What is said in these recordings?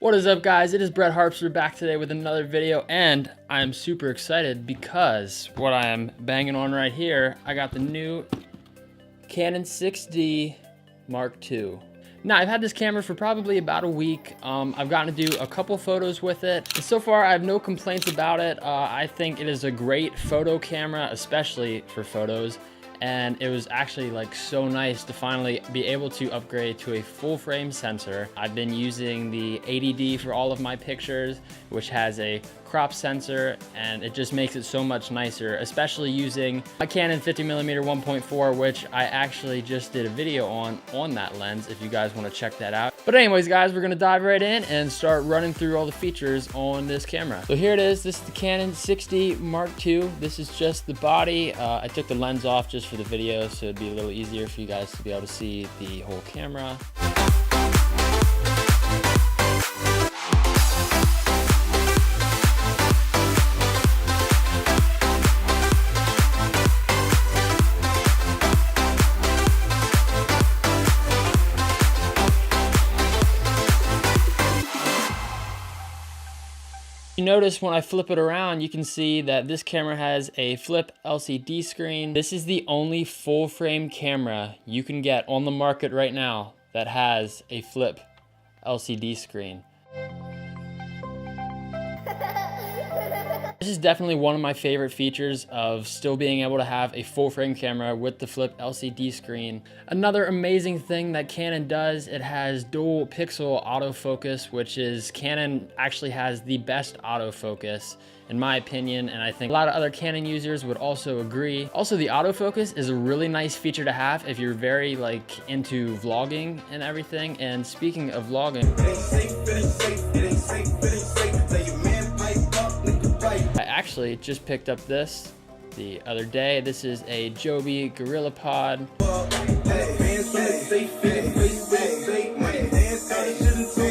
What is up, guys? It is Brett Harpster back today with another video, and I'm super excited because what I am banging on right here, I got the new Canon 6D Mark II. Now, I've had this camera for probably about a week. I've gotten to do a couple photos with it. And so far, I have no complaints about it. I think it is a great photo camera, especially for photos. And it was actually like so nice to finally be able to upgrade to a full frame sensor. I've been using the 80D for all of my pictures, which has a crop sensor, and it just makes it so much nicer, especially using my Canon 50mm 1.4, which I actually just did a video on that lens if you guys want to check that out. But anyways, guys, we're gonna dive right in and start running through all the features on this camera. So here it is. This is the Canon 6D Mark II. This is just the body. I took the lens off just for the video, so it'd be a little easier for you guys to be able to see the whole camera. You notice when I flip it around, you can see that this camera has a flip LCD screen. This is the only full frame camera you can get on the market right now that has a flip LCD screen. This is definitely one of my favorite features of still being able to have a full frame camera with the flip LCD screen. Another amazing thing that Canon does, it has dual pixel autofocus, which is Canon actually has the best autofocus in my opinion, and I think a lot of other Canon users would also agree. Also, the autofocus is a really nice feature to have if you're very into vlogging and everything. And speaking of vlogging, I actually just picked up this the other day. This is a Joby Gorilla Pod.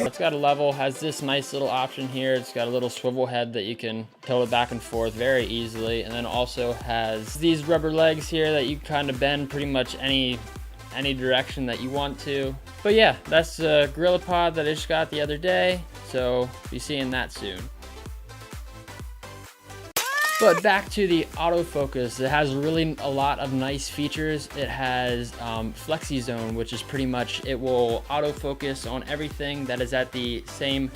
It's got a level, has this nice little option here. It's got a little swivel head that you can tilt it back and forth very easily, and then also has these rubber legs here that you kind of bend pretty much any direction that you want to. But yeah, that's the Gorilla Pod that I just got the other day, so be seeing that soon. But back to the autofocus, it has really a lot of nice features. It has Flexi Zone, which is pretty much, it will autofocus on everything that is at the same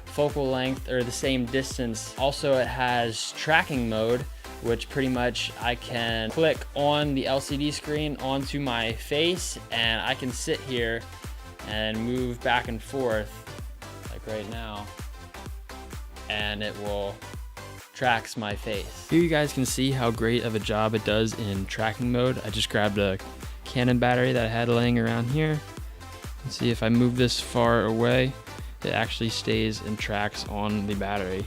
focal length or the same distance. Also, it has tracking mode, which pretty much I can click on the LCD screen onto my face, and I can sit here and move back and forth, like right now, and it will tracks my face. Here you guys can see how great of a job it does in tracking mode. I just grabbed a Canon battery that I had laying around here. And see, if I move this far away, it actually stays and tracks on the battery.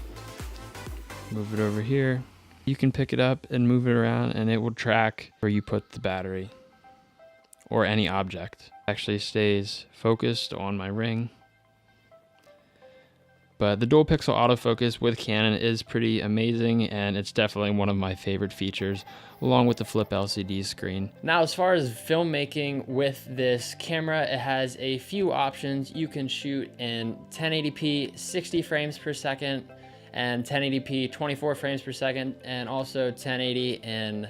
Move it over here. You can pick it up and move it around, and it will track where you put the battery or any object. It actually stays focused on my ring. But the dual pixel autofocus with Canon is pretty amazing, and it's definitely one of my favorite features, along with the flip LCD screen. Now, as far as filmmaking with this camera, it has a few options. You can shoot in 1080p 60 frames per second, and 1080p 24 frames per second, and also 1080 in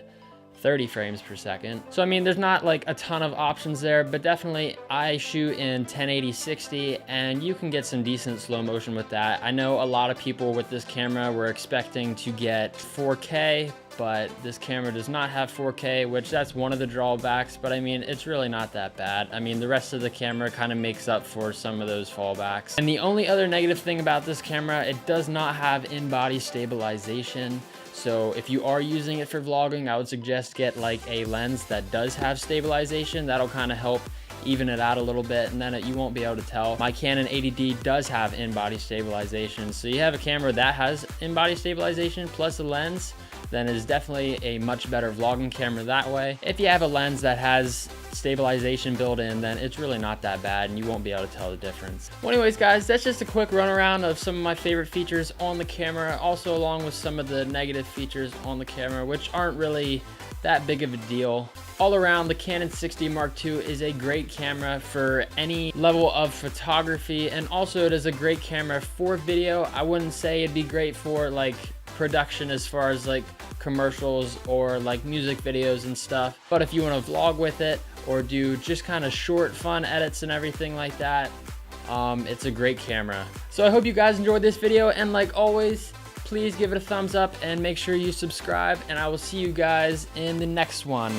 30 frames per second. So I mean, there's not like a ton of options there, but definitely I shoot in 1080 60, and you can get some decent slow motion with that. I know a lot of people with this camera were expecting to get 4K, but this camera does not have 4K, which that's one of the drawbacks, but I mean, it's really not that bad. I mean, the rest of the camera kind of makes up for some of those fallbacks. And the only other negative thing about this camera, it does not have in-body stabilization. So if you are using it for vlogging, I would suggest get like a lens that does have stabilization. That'll kind of help even it out a little bit, and then you won't be able to tell. My Canon 80D does have in-body stabilization. So you have a camera that has in-body stabilization plus a lens, then it's definitely a much better vlogging camera that way. If you have a lens that has stabilization built in, then it's really not that bad and you won't be able to tell the difference. Well, anyways guys, that's just a quick run around of some of my favorite features on the camera, also along with some of the negative features on the camera, which aren't really that big of a deal. All around, the Canon 60 Mark II is a great camera for any level of photography, and also it is a great camera for video. I wouldn't say it'd be great for like production as far as like commercials or like music videos and stuff, but if you want to vlog with it or do just kind of short fun edits and everything like that, it's a great camera. So I hope you guys enjoyed this video, and like always, please give it a thumbs up and make sure you subscribe, and I will see you guys in the next one.